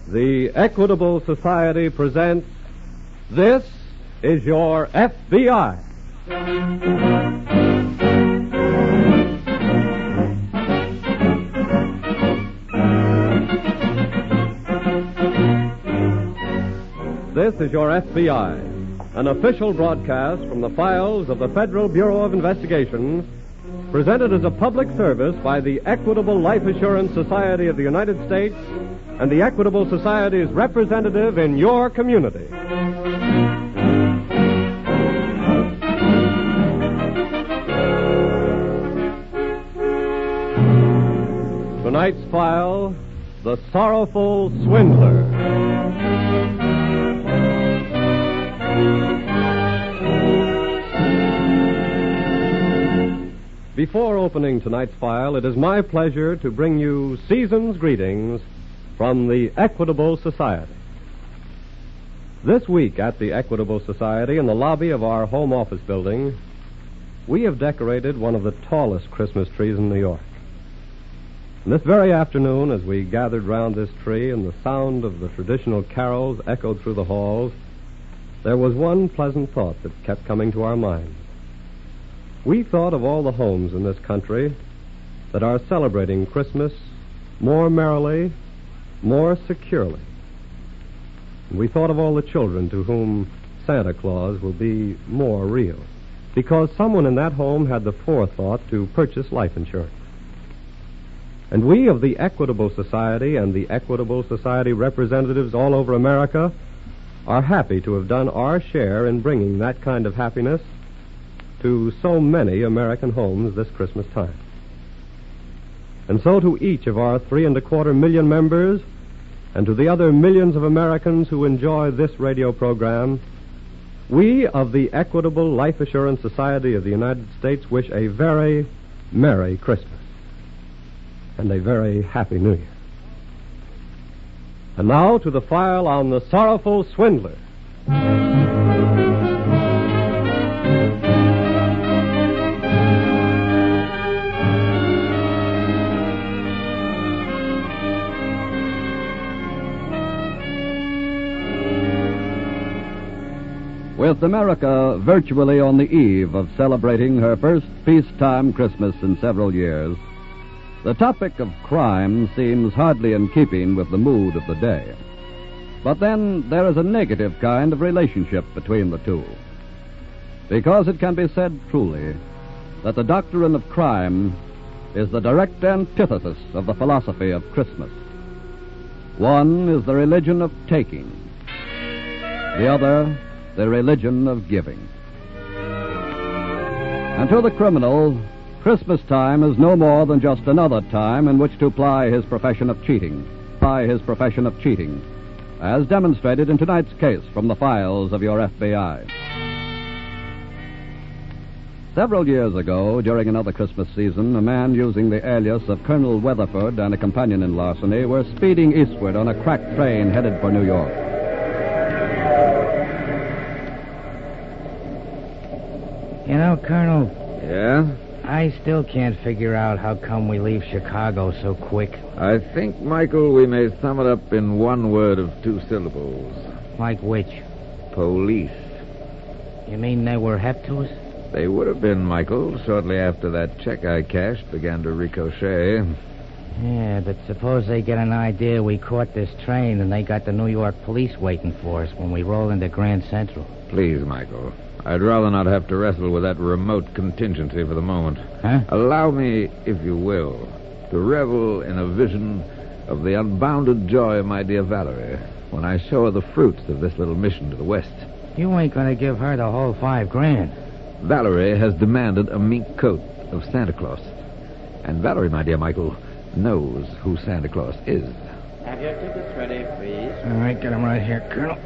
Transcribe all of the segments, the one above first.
The Equitable Society presents This Is Your F.B.I. This is Your F.B.I., an official broadcast from the files of the Federal Bureau of Investigation, presented as a public service by the Equitable Life Assurance Society of the United States and the Equitable Society's representative in your community. Tonight's file, The Sorrowful Swindler. Before opening tonight's file, it is my pleasure to bring you season's greetings from the Equitable Society. This week at the Equitable Society, in the lobby of our home office building, we have decorated one of the tallest Christmas trees in New York. And this very afternoon, as we gathered round this tree and the sound of the traditional carols echoed through the halls, there was one pleasant thought that kept coming to our minds. We thought of all the homes in this country that are celebrating Christmas more merrily, more securely. And we thought of all the children to whom Santa Claus will be more real, because someone in that home had the forethought to purchase life insurance. And we of the Equitable Society and the Equitable Society representatives all over America are happy to have done our share in bringing that kind of happiness to so many American homes this Christmas time. And so to each of our 3.25 million members and to the other millions of Americans who enjoy this radio program, we of the Equitable Life Assurance Society of the United States wish a very Merry Christmas and a very Happy New Year. And now to the file on the Sorrowful Swindler. With America virtually on the eve of celebrating her first peacetime Christmas in several years, the topic of crime seems hardly in keeping with the mood of the day. But then there is a negative kind of relationship between the two, because it can be said truly that the doctrine of crime is the direct antithesis of the philosophy of Christmas. One is the religion of taking, the other the religion of giving. And to the criminal, Christmas time is no more than just another time in which to ply his profession of cheating, as demonstrated in tonight's case from the files of your F.B.I. Several years ago, during another Christmas season, a man using the alias of Colonel Weatherford and a companion in larceny were speeding eastward on a crack train headed for New York. You know, Colonel... Yeah? I still can't figure out how come we leave Chicago so quick. I think, Michael, we may sum it up in one word of 2 syllables. Like which? Police. You mean they were hep to us? They would have been, Michael, shortly after that check I cashed began to ricochet. Yeah, but suppose they get an idea we caught this train and they got the New York police waiting for us when we roll into Grand Central. Please, Michael. I'd rather not have to wrestle with that remote contingency for the moment. Huh? Allow me, if you will, to revel in a vision of the unbounded joy of my dear Valerie when I show her the fruits of this little mission to the west. You ain't gonna give her the whole $5,000. Valerie has demanded a mink coat of Santa Claus. And Valerie, my dear Michael, knows who Santa Claus is. Have your tickets ready, please. All right, get them right here, Colonel.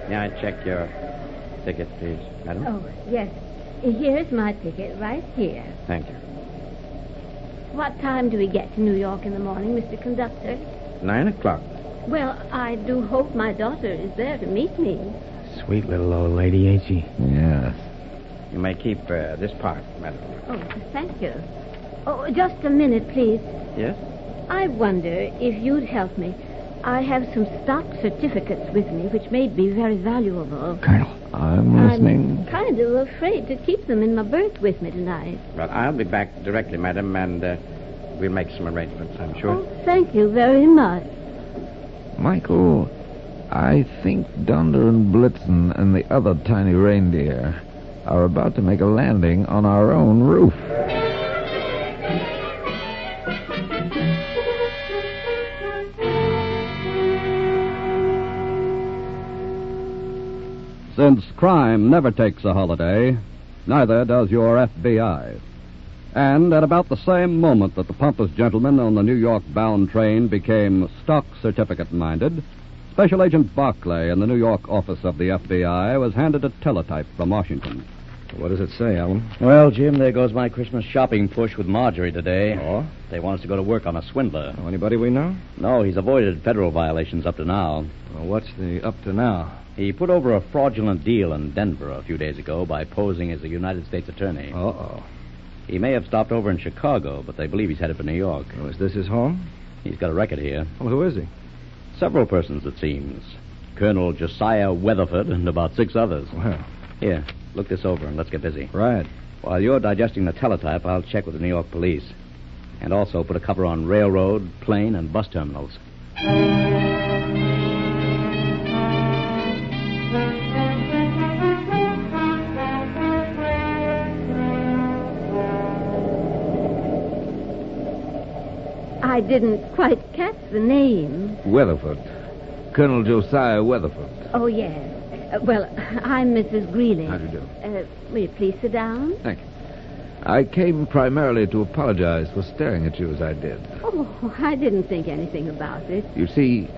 Now I check your tickets, please, madam. Oh, yes. Here's my ticket right here. Thank you. What time do we get to New York in the morning, Mr. Conductor? 9 o'clock. Well, I do hope my daughter is there to meet me. Sweet little old lady, ain't she? Yes. You may keep this part, madam. Oh, thank you. Oh, just a minute, please. Yes? I wonder if you'd help me. I have some stock certificates with me, which may be very valuable. Colonel, I'm listening. I'm kind of afraid to keep them in my berth with me tonight. Well, I'll be back directly, madam, and we'll make some arrangements, I'm sure. Oh, thank you very much. Michael, I think Donder and Blitzen and the other tiny reindeer are about to make a landing on our own roof. Since crime never takes a holiday, neither does your F.B.I. And at about the same moment that the pompous gentleman on the New York-bound train became stock certificate-minded, Special Agent Barclay in the New York office of the F.B.I. was handed a teletype from Washington. What does it say, Alan? Well, Jim, there goes my Christmas shopping push with Marjorie today. Oh? They want us to go to work on a swindler. Oh, anybody we know? No, he's avoided federal violations up to now. Well, what's the up to now? He put over a fraudulent deal in Denver a few days ago by posing as a United States attorney. Uh-oh. He may have stopped over in Chicago, but they believe he's headed for New York. Oh, is this his home? He's got a record here. Well, who is he? Several persons, it seems. Colonel Josiah Weatherford and about 6 others. Well, Here, look this over and let's get busy. right. While you're digesting the teletype, I'll check with the New York police. And also put a cover on railroad, plane, and bus terminals. I didn't quite catch the name. Weatherford. Colonel Josiah Weatherford. Oh, yes. Well, I'm Mrs. Greeley. How do you do? Will you please sit down? Thank you. I came primarily to apologize for staring at you as I did. Oh, I didn't think anything about it. You see,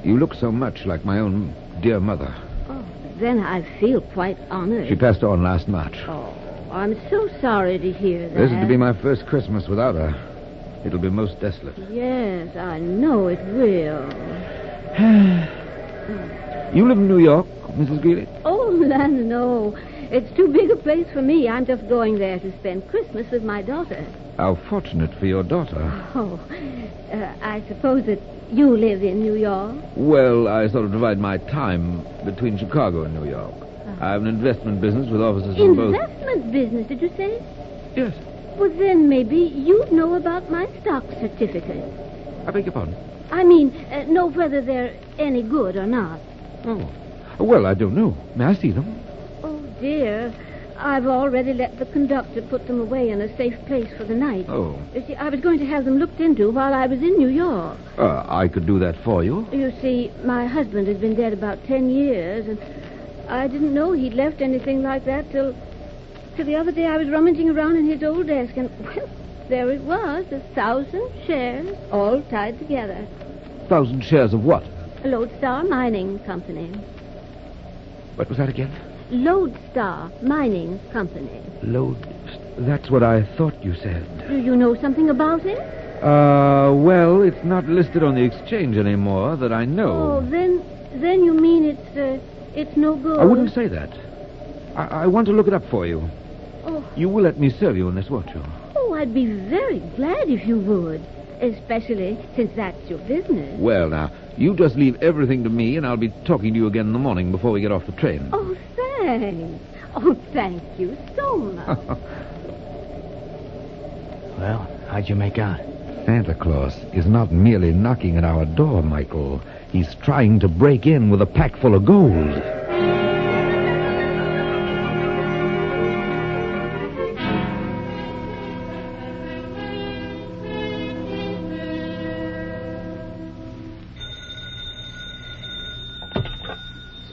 you look so much like my own dear mother. Oh, then I feel quite honored. She passed on last March. Oh, I'm so sorry to hear that. This is to be my first Christmas without her. It'll be most desolate. Yes, I know it will. You live in New York, Mrs. Greeley? Oh, land, no. It's too big a place for me. I'm just going there to spend Christmas with my daughter. How fortunate for your daughter. Oh, I suppose that you live in New York? Well, I sort of divide my time between Chicago and New York. I have an investment business with offices in both. Investment business, did you say? Yes. Well, then maybe you'd know about my stock certificates. I beg your pardon? I mean, know whether they're any good or not. Oh. Well, I don't know. May I see them? Oh, dear. I've already let the conductor put them away in a safe place for the night. Oh. You see, I was going to have them looked into while I was in New York. I could do that for you. You see, my husband has been dead about 10 years, and I didn't know he'd left anything like that till the other day. I was rummaging around in his old desk, and, well, there it was, 1,000 shares, all tied together. 1,000 shares of what? A Lodestar Mining Company. What was that again? Lodestar Mining Company. That's what I thought you said. Do you know something about it? Well, it's not listed on the exchange anymore that I know. Oh, then you mean it's no good? I wouldn't say that. I want to look it up for you. Oh. You will let me serve you in this, won't you? Oh, I'd be very glad if you would. Especially since that's your business. Well, now, you just leave everything to me, and I'll be talking to you again in the morning before we get off the train. Oh, thanks. Oh, thank you so much. Well, how'd you make out? Santa Claus is not merely knocking at our door, Michael. He's trying to break in with a pack full of gold.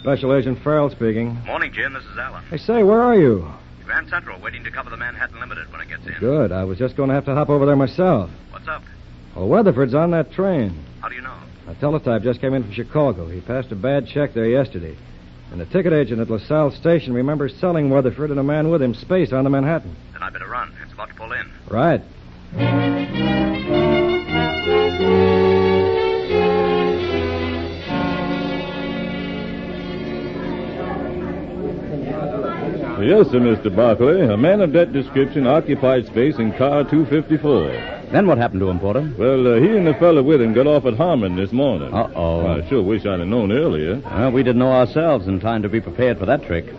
Special Agent Farrell speaking. Morning, Jim. This is Alan. Hey, say, where are you? Grand Central, waiting to cover the Manhattan Limited when it gets in. Good. I was just going to have to hop over there myself. What's up? Well, Weatherford's on that train. How do you know? A teletype just came in from Chicago. He passed a bad check there yesterday. And the ticket agent at LaSalle Station remembers selling Weatherford and a man with him space on the Manhattan. Then I better run. It's about to pull in. Right. Yes, sir, Mr. Barclay. A man of that description occupied space in car 254. Then what happened to him, Porter? Well, he and the fella with him got off at Harmon this morning. Uh-oh. I sure wish I'd have known earlier. Well, we didn't know ourselves in time to be prepared for that trick.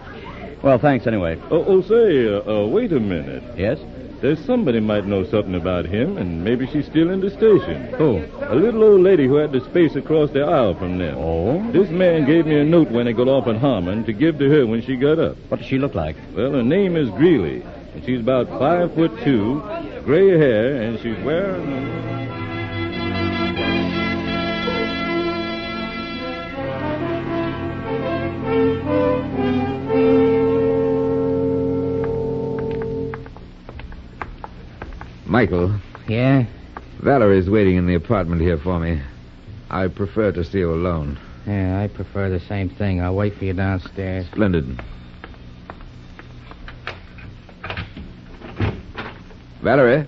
Well, thanks anyway. Say, wait a minute. Yes? There's somebody might know something about him, and maybe she's still in the station. Who? A little old lady who had the space across the aisle from them. Oh? This man gave me a note when they got off at Harmon to give to her when she got up. What does she look like? Well, her name is Greeley, and she's about 5'2", gray hair, and she's wearing... Michael, Yeah? Valerie's waiting in the apartment here for me. I prefer to see you alone. Yeah, I prefer the same thing. I'll wait for you downstairs. Splendid. Valerie?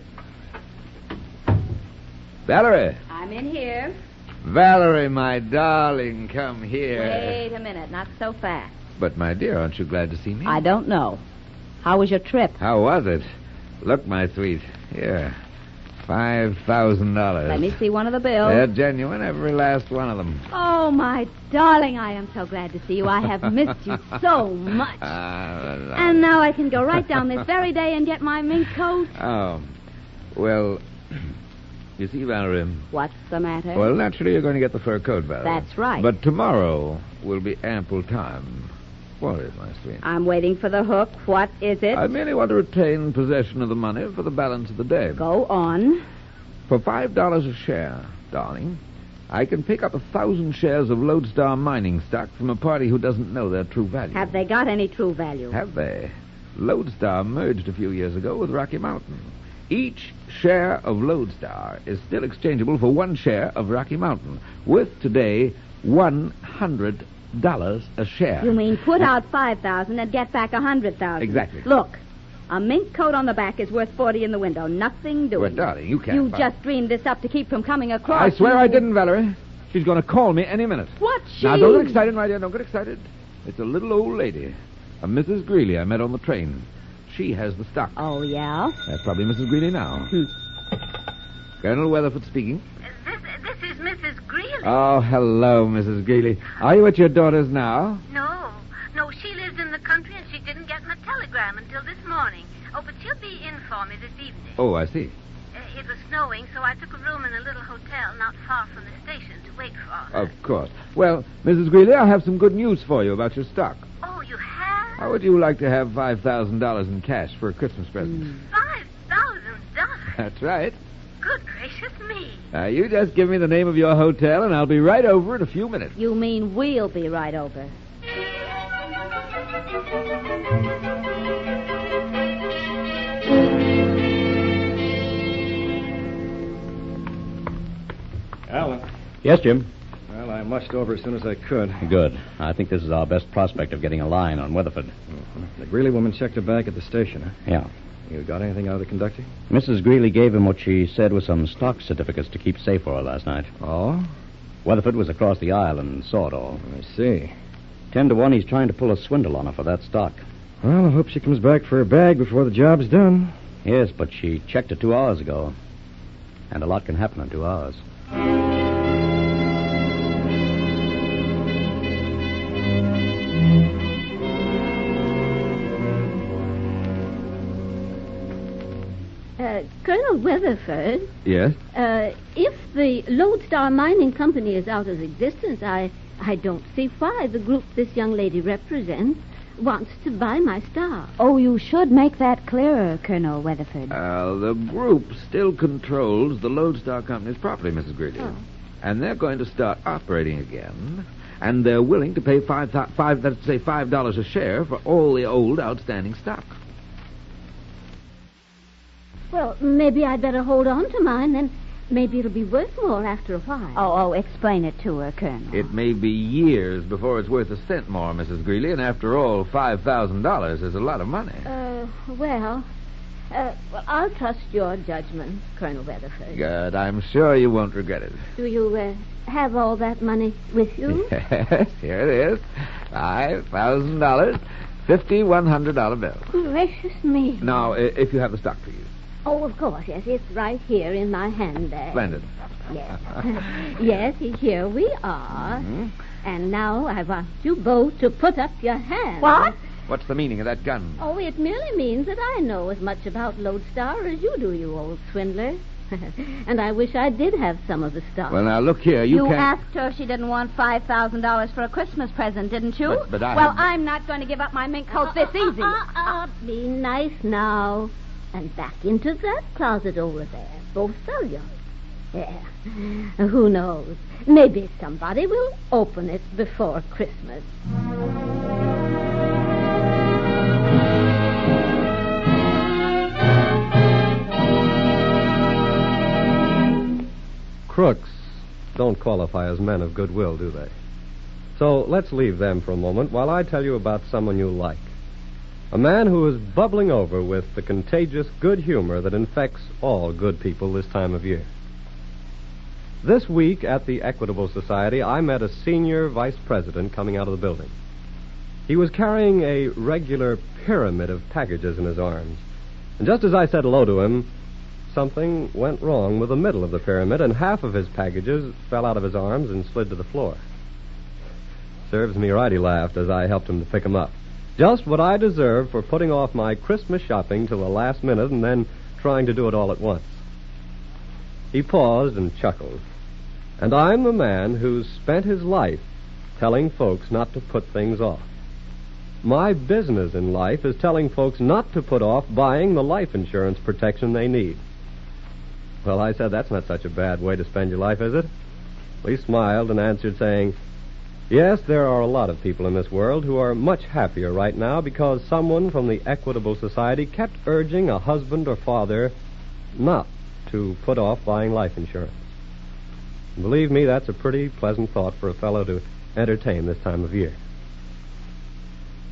Valerie? I'm in here. Valerie, my darling, come here. Wait a minute, not so fast. But, my dear, aren't you glad to see me? I don't know. How was your trip? How was it? Look, my sweet. Here. $5,000. Let me see one of the bills. They're genuine, every last one of them. Oh, my darling, I am so glad to see you. I have missed you so much. And now I can go right down this very day and get my mink coat. Oh. Well, you see, Valerie... What's the matter? Well, naturally, you're going to get the fur coat, Valerie. That's right. But tomorrow will be ample time. What is, my sweet? I'm waiting for the hook. What is it? I merely want to retain possession of the money for the balance of the day. Go on. For $5 a share, darling, I can pick up 1,000 shares of Lodestar mining stock from a party who doesn't know their true value. Have they got any true value? Have they? Lodestar merged a few years ago with Rocky Mountain. Each share of Lodestar is still exchangeable for 1 share of Rocky Mountain, worth today $100 a share. You mean put out $5,000 and get back $100,000? Exactly. Look, a mink coat on the back is worth $40 in the window. Nothing doing. Well, darling, you can't... You just dreamed this up to keep from coming across. I swear I didn't, Valerie. She's going to call me any minute. What's she? Now, don't get excited, my dear. Don't get excited. It's a little old lady, a Mrs. Greeley I met on the train. She has the stock. Oh, yeah? That's probably Mrs. Greeley now. Colonel Weatherford speaking. This is Mrs. Greeley. Oh, hello, Mrs. Greeley. Are you at your daughter's now? No, she lives in the country and she didn't get my telegram until this morning. Oh, but she'll be in for me this evening. Oh, I see. It was snowing, so I took a room in a little hotel not far from the station to wait for her. Of course. Well, Mrs. Greeley, I have some good news for you about your stock. Oh, you have? How would you like to have $5,000 in cash for a Christmas present? $5,000? That's right. Good gracious me. You just give me the name of your hotel, and I'll be right over in a few minutes. You mean we'll be right over? Alan. Yes, Jim? Well, I mushed over as soon as I could. Good. I think this is our best prospect of getting a line on Weatherford. The Greeley woman checked her bag at the station, huh? Yeah. You got anything out of the conductor? Mrs. Greeley gave him what she said was some stock certificates to keep safe for her last night. Oh? Weatherford was across the aisle and saw it all. I see. 10 to 1, he's trying to pull a swindle on her for that stock. Well, I hope she comes back for her bag before the job's done. Yes, but she checked it 2 hours ago. And a lot can happen in 2 hours. Colonel Weatherford. Yes? If the Lodestar Mining Company is out of existence, I don't see why the group this young lady represents wants to buy my stock. Oh, you should make that clearer, Colonel Weatherford. The group still controls the Lodestar Company's property, Mrs. Greeley. Oh. And they're going to start operating again. And they're willing to pay $5 a share for all the old outstanding stock. Well, maybe I'd better hold on to mine, then maybe it'll be worth more after a while. Oh, explain it to her, Colonel. It may be years before it's worth a cent more, Mrs. Greeley, and after all, $5,000 is a lot of money. Well, I'll trust your judgment, Colonel Weatherford. Good. I'm sure you won't regret it. Do you, have all that money with you? Yes, here it is. $5,000, $50 $100 bills. Gracious me. Now, if you have the stock to use. Oh, of course, yes. It's right here in my handbag. Splendid. Yes. Yes, here we are. Mm-hmm. And now I want you both to put up your hands. What? What's the meaning of that gun? Oh, it merely means that I know as much about Lodestar as you do, you old swindler. And I wish I did have some of the stuff. Well, now, look here. You can't... asked her if she didn't want $5,000 for a Christmas present, didn't you? But I... Well, I'm not going to give up my mink coat this easy. Be nice now. And back into that closet over there. Both of you. Yeah. Who knows? Maybe somebody will open it before Christmas. Crooks don't qualify as men of goodwill, do they? So let's leave them for a moment while I tell you about someone you like. A man who is bubbling over with the contagious good humor that infects all good people this time of year. This week at the Equitable Society, I met a senior vice president coming out of the building. He was carrying a regular pyramid of packages in his arms. And just as I said hello to him, something went wrong with the middle of the pyramid, and half of his packages fell out of his arms and slid to the floor. Serves me right, he laughed as I helped him to pick them up. Just what I deserve for putting off my Christmas shopping till the last minute and then trying to do it all at once. He paused and chuckled. And I'm the man who's spent his life telling folks not to put things off. My business in life is telling folks not to put off buying the life insurance protection they need. Well, I said, that's not such a bad way to spend your life, is it? Well, he smiled and answered, saying, yes, there are a lot of people in this world who are much happier right now because someone from the Equitable Society kept urging a husband or father not to put off buying life insurance. And believe me, that's a pretty pleasant thought for a fellow to entertain this time of year.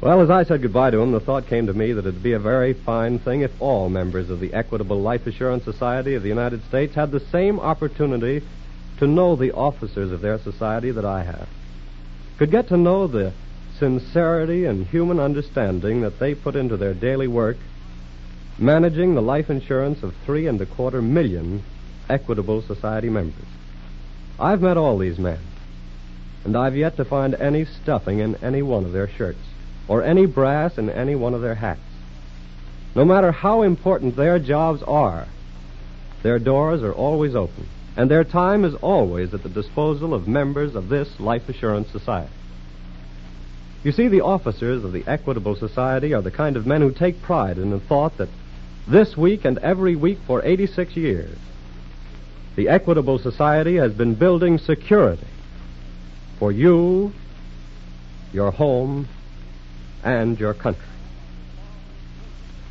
Well, as I said goodbye to him, the thought came to me that it'd be a very fine thing if all members of the Equitable Life Assurance Society of the United States had the same opportunity to know the officers of their society that I have. Could get to know the sincerity and human understanding that they put into their daily work, managing the life insurance of 3.25 million Equitable Society members. I've met all these men, and I've yet to find any stuffing in any one of their shirts, or any brass in any one of their hats. No matter how important their jobs are, their doors are always open, and their time is always at the disposal of members of this Life Assurance Society. You see, the officers of the Equitable Society are the kind of men who take pride in the thought that this week and every week for 86 years, the Equitable Society has been building security for you, your home, and your country.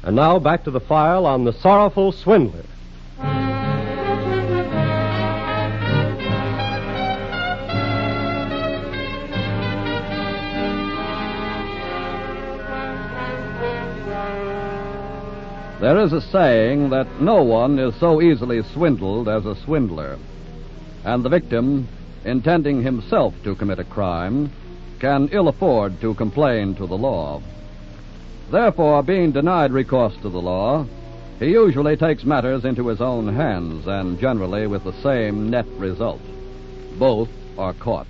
And now back to the file on the Sorrowful Swindler. There is a saying that no one is so easily swindled as a swindler, and the victim, intending himself to commit a crime, can ill afford to complain to the law. Therefore, being denied recourse to the law, he usually takes matters into his own hands, and generally with the same net result. Both are caught.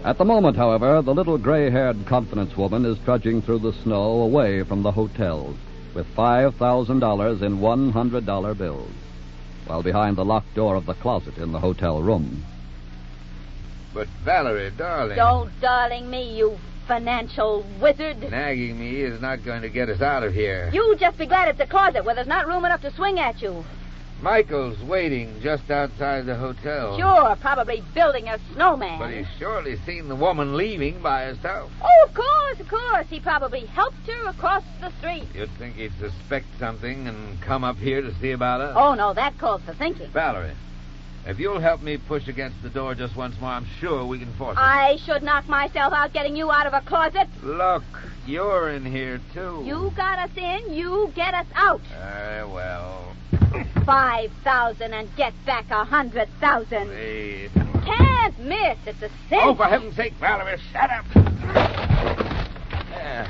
At the moment, however, the little gray-haired confidence woman is trudging through the snow away from the hotel with $5,000 in $100 bills, while behind the locked door of the closet in the hotel room. But, Valerie, darling... Don't darling me, you financial wizard. Nagging me is not going to get us out of here. You just be glad it's a closet where there's not room enough to swing at you. Michael's waiting just outside the hotel. Sure, probably building a snowman. But he's surely seen the woman leaving by herself. Oh, of course. He probably helped her across the street. You'd think he'd suspect something and come up here to see about us. Oh, no, that calls for thinking. Valerie, if you'll help me push against the door just once more, I'm sure we can force it. I should knock myself out getting you out of a closet. Look, you're in here, too. You got us in, you get us out. Well... 5,000 and get back 100,000. Please. Can't miss. It's a sin. Oh, for heaven's sake, Valerie, shut up. There.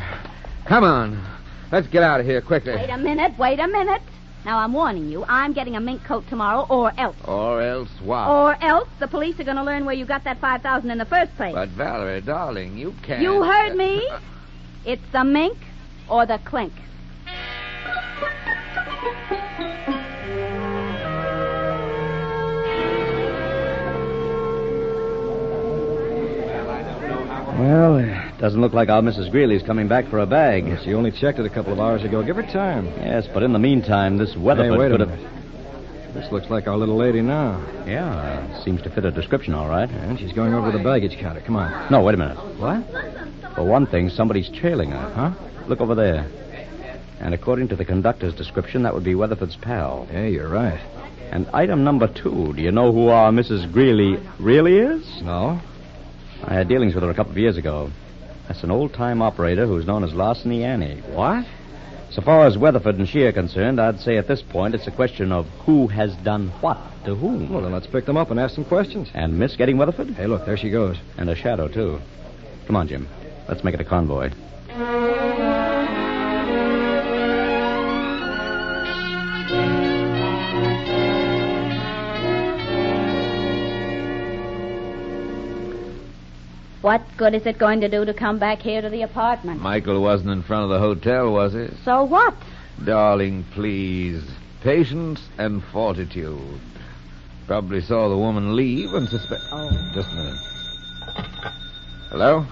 Come on. Let's get out of here quickly. Wait a minute. Now, I'm warning you. I'm getting a mink coat tomorrow, or else. Or else what? Or else the police are going to learn where you got that $5,000 in the first place. But, Valerie, darling, you can't... You heard me? It's the mink or the clink. Well, it doesn't look like our Mrs. Greeley's coming back for a bag. She only checked it a couple of hours ago. Give her time. Yes, but in the meantime, this Weatherford Hey, wait a could minute. This looks like our little lady now. Yeah, seems to fit her description all right. And she's going over to the baggage counter. Come on. No, wait a minute. What? For one thing, somebody's trailing her. Huh? Look over there. And according to the conductor's description, that would be Weatherford's pal. Yeah, you're right. And item number 2, do you know who our Mrs. Greeley really is? No? I had dealings with her a couple of years ago. That's an old-time operator who's known as Larceny Annie. What? So far as Weatherford and she are concerned, I'd say at this point it's a question of who has done what to whom. Well, then let's pick them up and ask some questions. And Miss getting Weatherford? Hey, look, there she goes. And a shadow, too. Come on, Jim. Let's make it a convoy. What good is it going to do to come back here to the apartment? Michael wasn't in front of the hotel, was he? So what? Darling, please. Patience and fortitude. Probably saw the woman leave and suspect... Oh. Just a minute. Hello?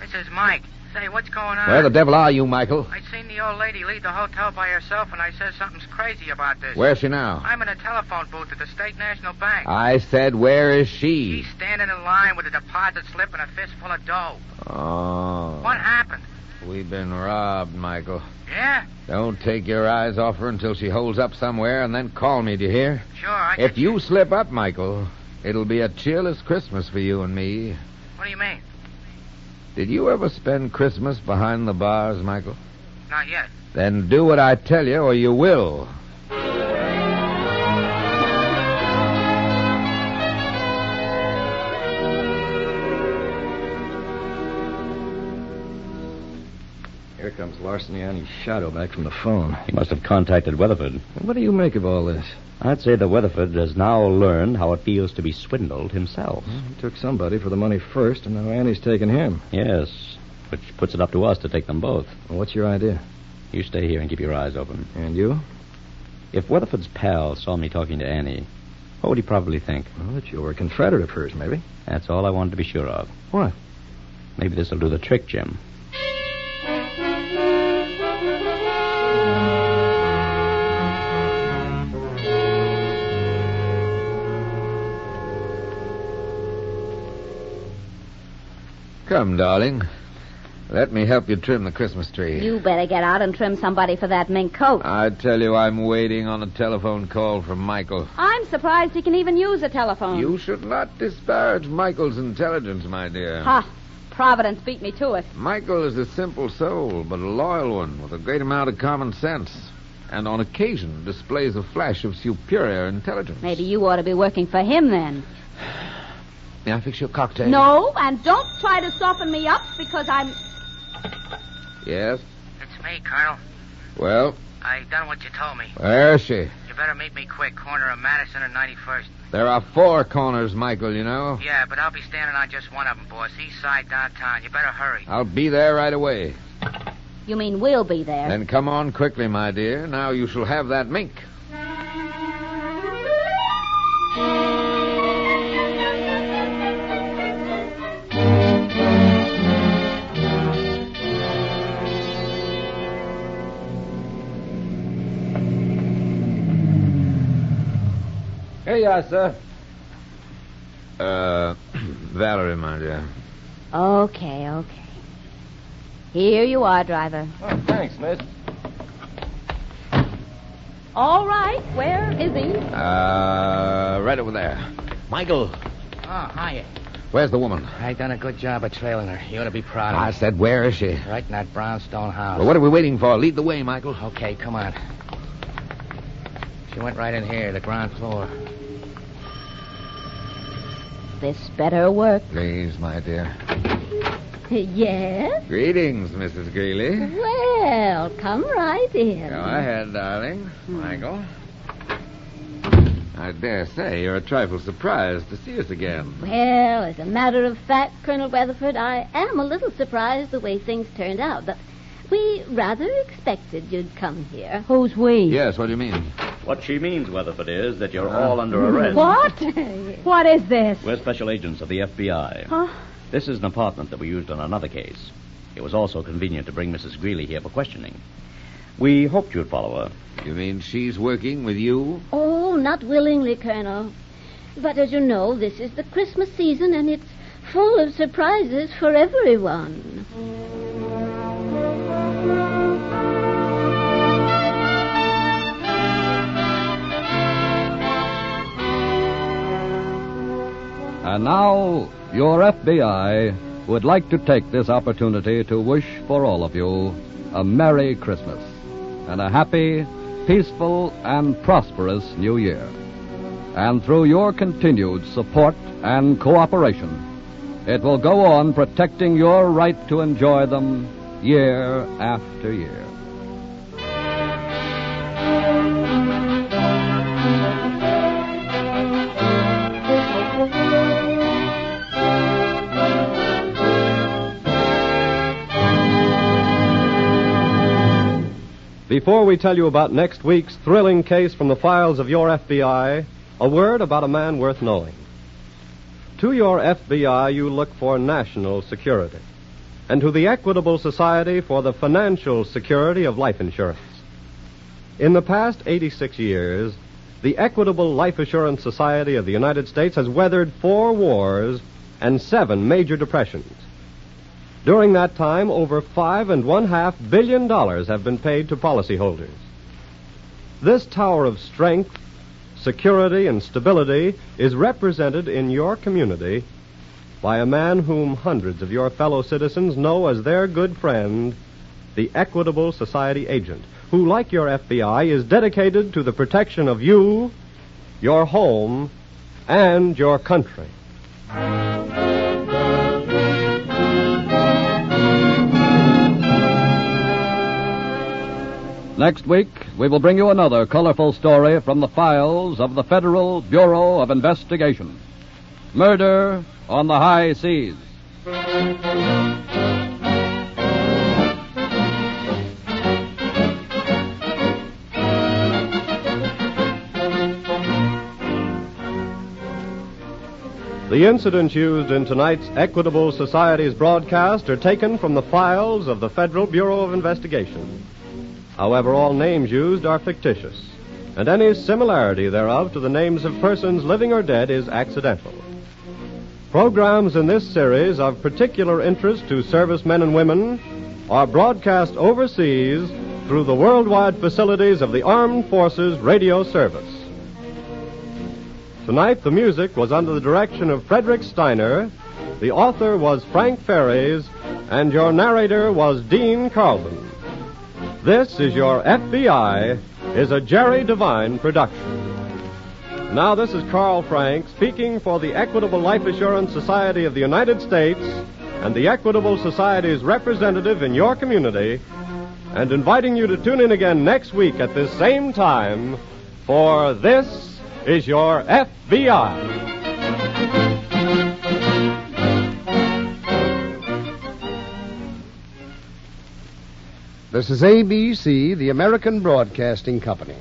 This is Mike. Say, what's going on? Where the devil are you, Michael? I seen the old lady leave the hotel by herself, and I said something's crazy about this. Where's she now? I'm in a telephone booth at the State National Bank. I said, where is she? She's standing in line with a deposit slip and a fistful of dough. Oh. What happened? We've been robbed, Michael. Yeah? Don't take your eyes off her until she holds up somewhere, and then call me, do you hear? Sure, If you slip up, Michael, it'll be a cheerless Christmas for you and me. What do you mean? Did you ever spend Christmas behind the bars, Michael? Not yet. Then do what I tell you, or you will. Here comes Larceny Annie's shadow back from the phone. He must have contacted Weatherford. What do you make of all this? I'd say that Weatherford has now learned how it feels to be swindled himself. Well, he took somebody for the money first, and now Annie's taken him. Yes, which puts it up to us to take them both. Well, what's your idea? You stay here and keep your eyes open. And you? If Weatherford's pal saw me talking to Annie, what would he probably think? Well, that you were a confederate of hers, maybe. That's all I wanted to be sure of. What? Maybe this'll do the trick, Jim. Come, darling. Let me help you trim the Christmas tree. You better get out and trim somebody for that mink coat. I tell you, I'm waiting on a telephone call from Michael. I'm surprised he can even use a telephone. You should not disparage Michael's intelligence, my dear. Ha! Providence beat me to it. Michael is a simple soul, but a loyal one with a great amount of common sense. And on occasion displays a flash of superior intelligence. Maybe you ought to be working for him then. May I fix your cocktail? No, and don't try to soften me up because I'm... Yes? It's me, Colonel. Well? I done what you told me. Where is she? You better meet me quick, corner of Madison and 91st. There are 4 corners, Michael, you know. Yeah, but I'll be standing on just one of them, boss. East side downtown. You better hurry. I'll be there right away. You mean we'll be there? Then come on quickly, my dear. Now you shall have that mink. Here you are, sir. Valerie, my dear. Okay. Here you are, driver. Oh, thanks, miss. All right, where is he? Right over there. Michael, Oh, hiya. where's the woman? I done a good job of trailing her. You ought to be proud of I me. said, where is she? Right in that brownstone house. Well, what are we waiting for? Lead the way, Michael. Okay, come on. She went right in here, the ground floor. This better work. Please, my dear. Yes? Greetings, Mrs. Greeley. Well, come right in. Go ahead, darling. Michael. I dare say you're a trifle surprised to see us again. Well, as a matter of fact, Colonel Weatherford, I am a little surprised the way things turned out, but we rather expected you'd come here. Who's we? Yes, what do you mean? What she means, Weatherford, is that you're all under arrest. What? What is this? We're special agents of the FBI. Huh? This is an apartment that we used on another case. It was also convenient to bring Mrs. Greeley here for questioning. We hoped you'd follow her. You mean she's working with you? Oh, not willingly, Colonel. But as you know, this is the Christmas season, and it's full of surprises for everyone. And now, your FBI would like to take this opportunity to wish for all of you a Merry Christmas and a happy, peaceful, and prosperous New Year. And through your continued support and cooperation, it will go on protecting your right to enjoy them year after year. Before we tell you about next week's thrilling case from the files of your FBI, a word about a man worth knowing. To your FBI, you look for national security, and to the Equitable Society for the financial security of life insurance. In the past 86 years, the Equitable Life Assurance Society of the United States has weathered 4 wars and 7 major depressions. During that time, over $5.5 billion have been paid to policyholders. This tower of strength, security, and stability is represented in your community by a man whom hundreds of your fellow citizens know as their good friend, the Equitable Society agent, who, like your FBI, is dedicated to the protection of you, your home, and your country. Next week, we will bring you another colorful story from the files of the Federal Bureau of Investigation. Murder on the High Seas. The incidents used in tonight's Equitable Society's broadcast are taken from the files of the Federal Bureau of Investigation. However, all names used are fictitious, and any similarity thereof to the names of persons living or dead is accidental. Programs in this series of particular interest to servicemen and women are broadcast overseas through the worldwide facilities of the Armed Forces Radio Service. Tonight, the music was under the direction of Frederick Steiner, the author was Frank Ferries, and your narrator was Dean Carlton. This is Your FBI is a Jerry Devine production. Now, this is Carl Frank speaking for the Equitable Life Assurance Society of the United States and the Equitable Society's representative in your community, and inviting you to tune in again next week at this same time for This is Your FBI. This is ABC, the American Broadcasting Company.